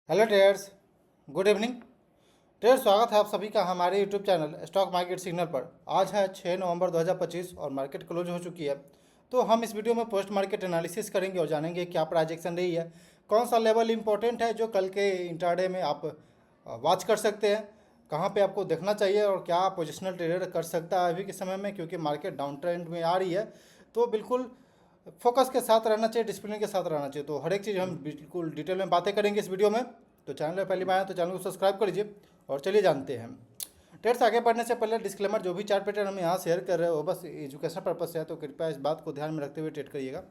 Hello traders, good evening. Traders, स्वागत है आप सभी का हमारे YouTube channel stock market signal पर। आज है 6 नवंबर 2025 और मार्केट क्लोज हो चुकी है। तो हम इस वीडियो में पोस्ट मार्केट एनालिसिस करेंगे और जानेंगे क्या प्राइजेक्शन रही है, कौन सा लेवल इंपॉर्टेंट है जो कल के इंट्राडे में आप वॉच कर सकते हैं, कहाँ पे आपको देखना चाहिए और क्या पोजिशनल ट्रेडर कर सकता है अभी के समय में, क्योंकि मार्केट डाउन ट्रेंड में आ रही है। तो बिल्कुल फोकस के साथ रहना चाहिए, डिसिप्लिन के साथ रहना चाहिए। तो हर एक चीज़ हम बिल्कुल डिटेल में बातें करेंगे इस वीडियो में। तो चैनल पर पहली बार आए तो चैनल को सब्सक्राइब कर लीजिए और चलिए जानते हैं। ट्रेड्स आगे बढ़ने से पहले डिस्क्लेमर, जो भी चार्ट पैटर्न हम यहाँ शेयर कर रहे हैं वो बस एजुकेशन पर्पज से है, तो कृपया इस बात को ध्यान में रखते हुए ट्रेड करिएगा।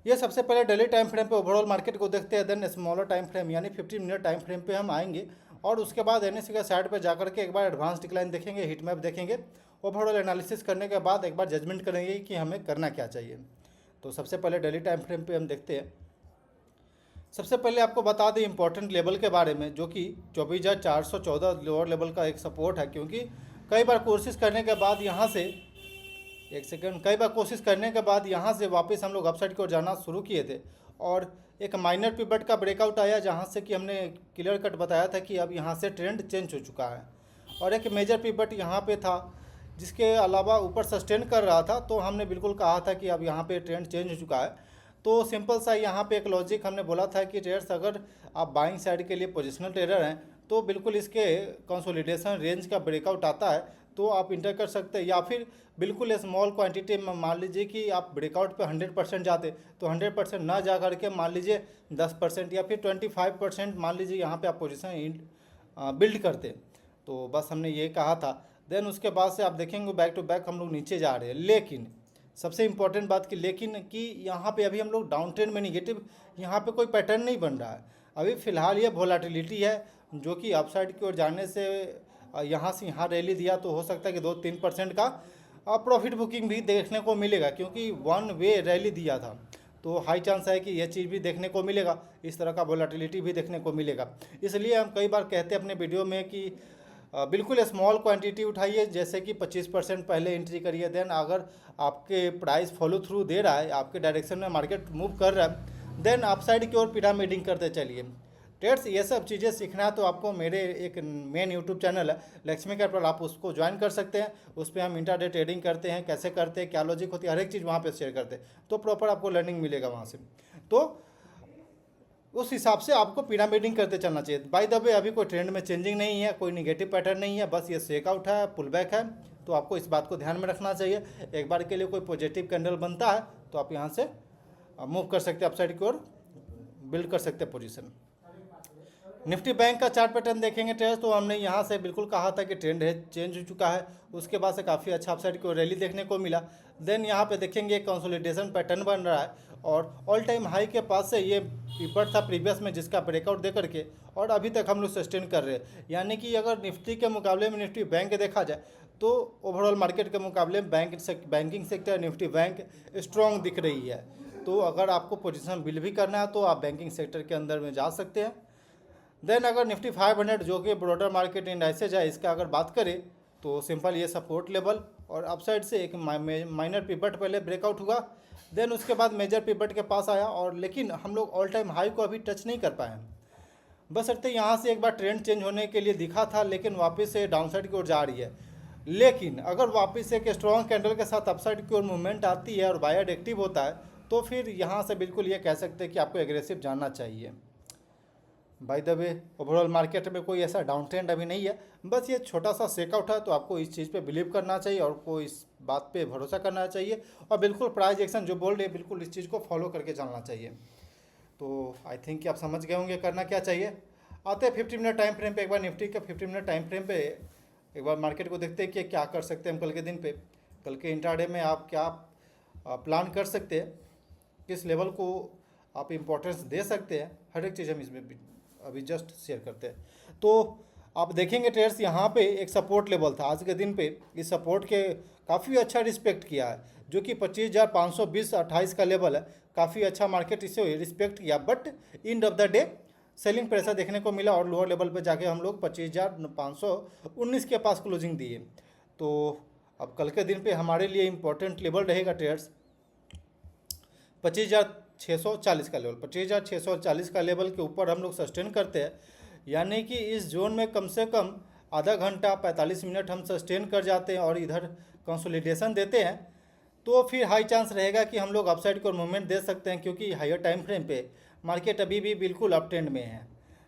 ये सबसे पहले डेली टाइम फ्रेम पे ओवरऑल मार्केट को देखते हैं, देन स्मॉलर टाइम फ्रेम यानी 15 मिनट टाइम फ्रेम पे हम आएंगे और उसके बाद एनएससी का साइड पे जाकर के एक बार एडवांस डिक्लाइन देखेंगे, हीट मैप देखेंगे। ओवरऑल एनालिसिस करने के बाद एक बार जजमेंट करेंगे कि हमें करना क्या चाहिए। तो सबसे पहले डेली टाइम फ्रेम पे हम देखते हैं। सबसे पहले आपको बता दें इंपॉर्टेंट लेवल के बारे में, जो कि 24,414 लोअर लेवल का एक सपोर्ट है, क्योंकि कई बार कोशिश करने के बाद यहाँ से कई बार कोशिश करने के बाद यहाँ से वापस हम लोग अपसाइड की ओर जाना शुरू किए थे और एक माइनर पिवट का ब्रेकआउट आया, जहाँ से कि हमने क्लियर कट बताया था कि अब यहाँ से ट्रेंड चेंज हो चुका है। और एक मेजर पिवट यहाँ पे था जिसके अलावा ऊपर सस्टेन कर रहा था, तो हमने बिल्कुल कहा था कि अब यहाँ पे ट्रेंड चेंज हो चुका है। तो सिंपल सा यहाँ पे एक लॉजिक हमने बोला था कि ट्रेडर्स, अगर आप बाइंग साइड के लिए पोजिशनल ट्रेडर हैं तो बिल्कुल इसके कंसोलिडेशन रेंज का ब्रेकआउट आता है तो आप इंटर कर सकते हैं, या फिर बिल्कुल स्मॉल क्वांटिटी में मान लीजिए कि आप ब्रेकआउट पे 100% जाते तो 100% ना जा करके मान लीजिए 10% या फिर 25% मान लीजिए यहाँ पे आप पोजीशन बिल्ड करते। तो बस हमने ये कहा था। देन उसके बाद से आप देखेंगे बैक टू बैक हम लोग नीचे जा रहे हैं, लेकिन सबसे इंपॉर्टेंट बात कि यहाँ पे अभी हम लोग डाउन ट्रेंड में निगेटिव, यहाँ पे कोई पैटर्न नहीं बन रहा है। अभी फ़िलहाल ये वोलाटिलिटी है जो कि अपसाइड की ओर जाने से यहाँ से यहाँ रैली दिया, तो हो सकता है कि 2-3% का प्रॉफिट बुकिंग भी देखने को मिलेगा, क्योंकि वन वे रैली दिया था। तो हाई चांस है कि यह चीज़ भी देखने को मिलेगा, इस तरह का वोलाटिलिटी भी देखने को मिलेगा। इसलिए हम कई बार कहते हैं अपने वीडियो में कि बिल्कुल स्मॉल क्वांटिटी उठाइए, जैसे कि 25% पहले एंट्री करिए। देन अगर आपके प्राइस फॉलो थ्रू दे रहा है, आपके डायरेक्शन में मार्केट मूव कर रहा है, देन अपसाइड की ओर पिरामिडिंग करते चलिए। ट्रेड्स, ये सब चीज़ें सीखना है तो आपको मेरे एक मेन यूट्यूब चैनल है लक्ष्मी कैपिटल, आप उसको ज्वाइन कर सकते हैं। उस पर हम इंट्राडे ट्रेडिंग करते हैं, कैसे करते हैं, क्या लॉजिक होती है, हर एक चीज़ वहाँ पे शेयर करते हैं, तो प्रॉपर आपको लर्निंग मिलेगा वहाँ से। तो उस हिसाब से आपको पिरामिडिंग करते चलना चाहिए। बाय द वे, अभी कोई ट्रेंड में चेंजिंग नहीं है, कोई निगेटिव पैटर्न नहीं है, बस ये शेकआउट है, पुल बैक है। तो आपको इस बात को ध्यान में रखना चाहिए। एक बार के लिए कोई पॉजिटिव कैंडल बनता है तो आप यहाँ से मूव कर सकते हैं, अपसाइड की ओर बिल्ड कर सकते हैं पोजीशन। निफ्टी बैंक का चार्ट पैटर्न देखेंगे ट्रेड्स, तो हमने यहाँ से बिल्कुल कहा था कि ट्रेंड है चेंज हो चुका है। उसके बाद से काफ़ी अच्छा अपसाइड की रैली देखने को मिला। देन यहाँ पे देखेंगे कंसोलिडेशन पैटर्न बन रहा है और ऑल टाइम हाई के पास से ये पीपर था प्रीवियस में, जिसका ब्रेकआउट दे करके और अभी तक हम लोग सस्टेन कर रहे हैं। यानी कि अगर निफ्टी के मुकाबले में निफ्टी बैंक देखा जाए तो ओवरऑल मार्केट के मुकाबले में banking sector Nifty bank strong दिख रही है। तो अगर आपको पोजीशन बिल्ड भी करना है तो आप बैंकिंग सेक्टर के अंदर में जा सकते हैं। देन अगर निफ्टी 500 जो कि ब्रॉडर मार्केट इंडाइसेज है, इसका अगर बात करें तो सिंपल ये सपोर्ट लेवल और अपसाइड से एक माइनर पिवट पहले ब्रेकआउट हुआ, देन उसके बाद मेजर पिवट के पास आया, और लेकिन हम लोग ऑल टाइम हाई को अभी टच नहीं कर पाए। बस सकते यहाँ से एक बार ट्रेंड चेंज होने के लिए दिखा था, लेकिन वापस से डाउनसाइड की ओर जा रही है। लेकिन अगर वापस से एक स्ट्रॉन्ग कैंडल के साथ अपसाइड की ओर मूवमेंट आती है और बायर्ड एक्टिव होता है, तो फिर यहाँ से बिल्कुल ये कह सकते हैं कि आपको एग्रेसिव जाना चाहिए। By the way, overall market में कोई ऐसा डाउन ट्रेंड अभी नहीं है, बस ये छोटा सा सेकआउट है। तो आपको इस चीज़ पे बिलीव करना चाहिए और को इस बात पे भरोसा करना चाहिए और बिल्कुल प्राइस एक्शन जो बोल रहे हैं बिल्कुल इस चीज़ को फॉलो करके चलना चाहिए। तो आई थिंक कि आप समझ गए होंगे करना क्या चाहिए। आते हैं 50 मिनट टाइम फ्रेम पे। एक बार निफ्टी का 50 मिनट टाइम फ्रेम पे एक बार मार्केट को देखते हैं कि क्या कर सकते हैं हम कल के दिन पे। कल के इंट्राडे में आप क्या प्लान कर सकते हैं, किस लेवल को आप इम्पोर्टेंस दे सकते हैं, हर एक चीज़ हम इसमें अभी जस्ट शेयर करते हैं। तो आप देखेंगे ट्रेड्स, यहाँ पे एक सपोर्ट लेवल था आज के दिन पे, इस सपोर्ट के काफ़ी अच्छा रिस्पेक्ट किया है, जो कि 25,520-28 का लेवल है। काफ़ी अच्छा मार्केट इसे रिस्पेक्ट किया, but end of the day selling pressure देखने को मिला और लोअर लेवल पे जाके हम लोग 25,519 के पास क्लोजिंग दिए। तो अब कल के दिन पे हमारे लिए इम्पोर्टेंट लेवल रहेगा ट्रेड्स 25,000 2640 का लेवल, 25,640 का लेवल के ऊपर हम लोग सस्टेन करते हैं, यानी कि इस जोन में कम से कम आधा घंटा 45 मिनट हम सस्टेन कर जाते हैं और इधर कंसोलिडेशन देते हैं, तो फिर हाई चांस रहेगा कि हम लोग अपसाइड को मूवमेंट दे सकते हैं, क्योंकि हायर टाइम फ्रेम पे मार्केट अभी भी बिल्कुल अप ट्रेंड में है।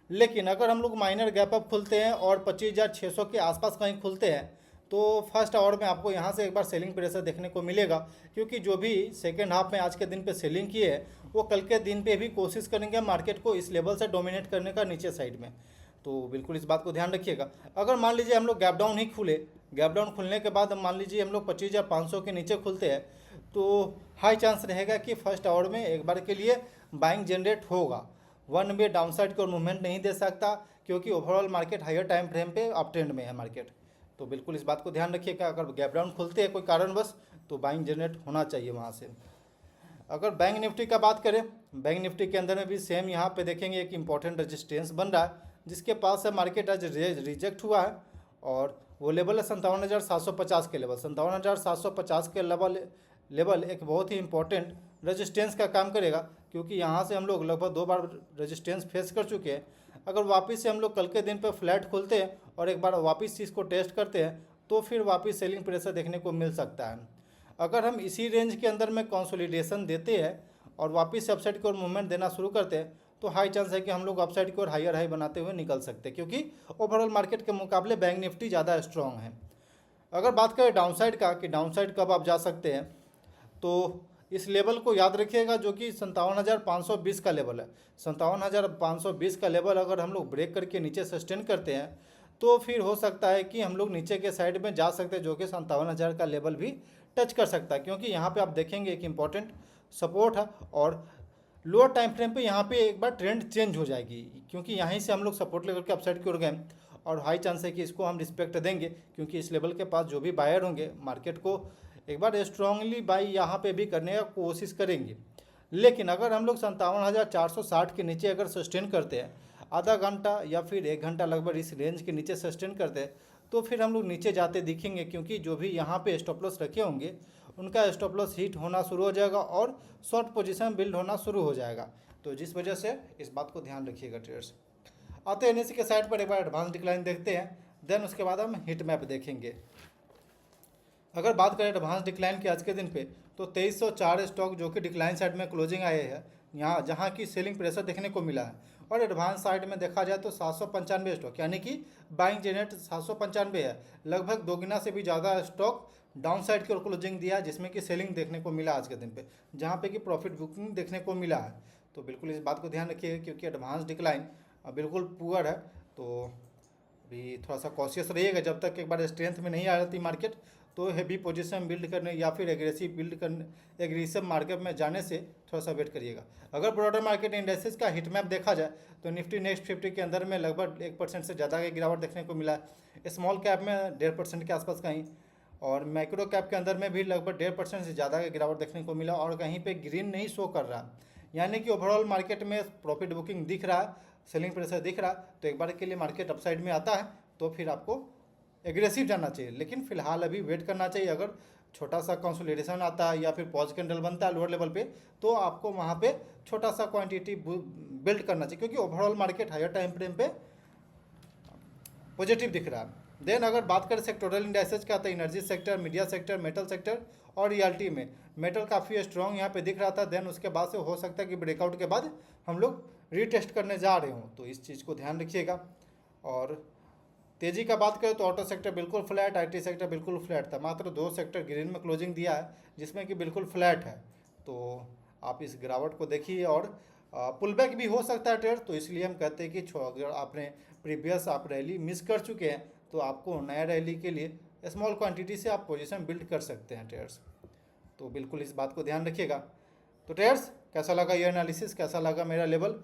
लेकिन अगर हम लोग माइनर गैप अप खुलते हैं और 25,600 के आसपास कहीं खुलते हैं, तो फर्स्ट आवर में आपको यहाँ से एक बार सेलिंग प्रेशर देखने को मिलेगा, क्योंकि जो भी सेकेंड हाफ में आज के दिन पे सेलिंग की है वो कल के दिन पे भी कोशिश करेंगे मार्केट को इस लेवल से डोमिनेट करने का नीचे साइड में। तो बिल्कुल इस बात को ध्यान रखिएगा। अगर मान लीजिए हम लोग गैप डाउन ही खुले, गैप डाउन खुलने के बाद मान लीजिए हम लोग 25,500 के नीचे खुलते हैं, तो हाई चांस रहेगा कि फर्स्ट आवर में एक बार के लिए बाइंग जनरेट होगा। वन वे डाउनसाइड को मूवमेंट नहीं दे सकता, क्योंकि overall market higher time frame पे अप ट्रेंड में है मार्केट। तो बिल्कुल इस बात को ध्यान रखिएगा, अगर गैप डाउन खुलते हैं कोई कारणवश तो बाइंग जनरेट होना चाहिए वहाँ से। अगर बैंक निफ्टी का बात करें, बैंक निफ्टी के अंदर में भी सेम यहाँ पे देखेंगे एक इंपॉर्टेंट रेजिस्टेंस बन रहा है, जिसके पास से मार्केट आज रिजेक्ट हुआ है, और वो लेवल है 57,750 के लेवल। 57,750 के लेवल एक बहुत ही इंपॉर्टेंट रेजिस्टेंस का काम करेगा, क्योंकि यहाँ से हम लोग लगभग 2 बार रेजिस्टेंस फेस कर चुके हैं। अगर वापस से हम लोग कल के दिन पर फ्लैट खोलते हैं और एक बार वापस इसको टेस्ट करते हैं, तो फिर वापस सेलिंग प्रेशर देखने को मिल सकता है। अगर हम इसी रेंज के अंदर में कंसोलिडेशन देते हैं और वापस से अपसाइड की ओर मूवमेंट देना शुरू करते हैं, तो हाई चांस है कि हम लोग अपसाइड की ओर हायर हाई बनाते हुए निकल सकते हैं, क्योंकि ओवरऑल मार्केट के मुकाबले बैंक निफ्टी ज़्यादा स्ट्रॉन्ग है। अगर बात करें डाउनसाइड का कि डाउनसाइड कब आप जा सकते हैं, तो इस लेवल को याद रखिएगा जो कि 57,520 का लेवल है। 57,520 का लेवल अगर हम लोग ब्रेक करके नीचे सस्टेन करते हैं, तो फिर हो सकता है कि हम लोग नीचे के साइड में जा सकते हैं, जो कि 57,000 का लेवल भी टच कर सकता है, क्योंकि यहाँ पे आप देखेंगे एक इंपॉर्टेंट सपोर्ट है, और लोअर टाइम फ्रेम पे यहाँ पे एक बार ट्रेंड चेंज हो जाएगी, क्योंकि यहीं से हम लोग सपोर्ट लेवल के अपसाइड की ओर गए, और हाई चांस है कि इसको हम रिस्पेक्ट देंगे, क्योंकि इस लेवल के पास जो भी बायर होंगे मार्केट को एक बार स्ट्रांगली बाई यहाँ पे भी करने का कोशिश करेंगे। लेकिन अगर हम लोग 57,460 के नीचे अगर सस्टेन करते हैं, आधा घंटा या फिर 1 घंटा लगभग इस रेंज के नीचे सस्टेन करते हैं, तो फिर हम लोग नीचे जाते दिखेंगे, क्योंकि जो भी यहाँ पे स्टॉप लॉस रखे होंगे उनका स्टॉप लॉस हिट होना शुरू हो जाएगा और शॉर्ट पोजीशन बिल्ड होना शुरू हो जाएगा। तो जिस वजह से इस बात को ध्यान रखिएगा ट्रेडर्स। आते हैं एनएससी के साइड पर एक बार एडवांस डिक्लाइन देखते हैं, देन उसके बाद हम हिट मैप देखेंगे। अगर बात करें एडवांस डिक्लाइन की आज के दिन पे, तो 2304 स्टॉक जो कि डिक्लाइन साइड में क्लोजिंग आए हैं, यहाँ जहाँ की सेलिंग प्रेशर देखने को मिला है, और एडवांस साइड में देखा जाए तो 795 स्टॉक, यानी कि बाइंग जनरेट 795 है। लगभग दोगुना से भी ज़्यादा स्टॉक डाउन साइड की ओर क्लोजिंग दिया है, जिसमें कि सेलिंग देखने को मिला आज के दिन पे, जहाँ पे कि प्रॉफिट बुकिंग देखने को मिला है। तो बिल्कुल इस बात को ध्यान रखिएगा, क्योंकि एडवांस डिक्लाइन बिल्कुल पुअर है, तो अभी थोड़ा सा कॉशियस रहिएगा। जब तक एक बार स्ट्रेंथ में नहीं आ जाती मार्केट, तो हैवी पोजीशन बिल्ड करने या फिर एग्रेसिव मार्केट में जाने से थोड़ा सा वेट करिएगा। अगर ब्रॉडर मार्केट इंडेक्सेस का हिट मैप देखा जाए, तो निफ्टी नेक्स्ट 50 के अंदर में लगभग 1% से ज़्यादा की गिरावट देखने को मिला है। स्मॉल कैप में 1.5% के आसपास कहीं, और माइक्रो कैप के अंदर में भी लगभग 1.5% से ज़्यादा की गिरावट देखने को मिला, और कहीं पर ग्रीन नहीं शो कर रहा, यानी कि ओवरऑल मार्केट में प्रॉफिट बुकिंग दिख रहा है, सेलिंग प्रेशर दिख रहा है। तो एक बार के लिए मार्केट अपसाइड में आता है तो फिर आपको एग्रेसिव जाना चाहिए, लेकिन फिलहाल अभी वेट करना चाहिए। अगर छोटा सा कंसोलिडेशन आता है या फिर पॉज कैंडल बनता है लोअर लेवल पे, तो आपको वहाँ पे छोटा सा क्वांटिटी बिल्ड करना चाहिए, क्योंकि overall market higher time frame पे पॉजिटिव दिख रहा है। देन अगर बात करें सेक्टोरल इंडाइसेस का, तो energy sector, media sector, metal sector और रियल्टी में मेटल काफ़ी स्ट्रॉन्ग यहाँ पे दिख रहा था। देन उसके बाद से हो सकता है कि ब्रेकआउट के बाद हम लोग रीटेस्ट करने जा रहे हों, तो इस चीज़ को ध्यान रखिएगा। और तेज़ी का बात करें तो ऑटो सेक्टर बिल्कुल फ्लैट, आईटी सेक्टर बिल्कुल फ्लैट था, मात्र 2 सेक्टर ग्रीन में क्लोजिंग दिया है, जिसमें कि बिल्कुल फ्लैट है। तो आप इस गिरावट को देखिए, और पुल बैक भी हो सकता है ट्रेड, तो इसलिए हम कहते हैं कि अगर आपने प्रीवियस आप रैली मिस कर चुके हैं, तो आपको नया रैली के लिए स्मॉल क्वांटिटी से आप पोजीशन बिल्ड कर सकते हैं ट्रेडर्स। तो बिल्कुल इस बात को ध्यान रखिएगा। तो ट्रेडर्स, कैसा लगा ये एनालिसिस, कैसा लगा मेरा लेवल,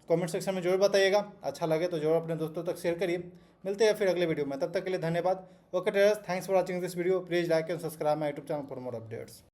कमेंट सेक्शन में जरूर बताइएगा। अच्छा लगे तो जरूर अपने दोस्तों तक शेयर करिए। मिलते हैं फिर अगले वीडियो में, तब तक के लिए धन्यवाद। Okay traders, thanks for watching this video. Please like and subscribe my YouTube channel for more updates.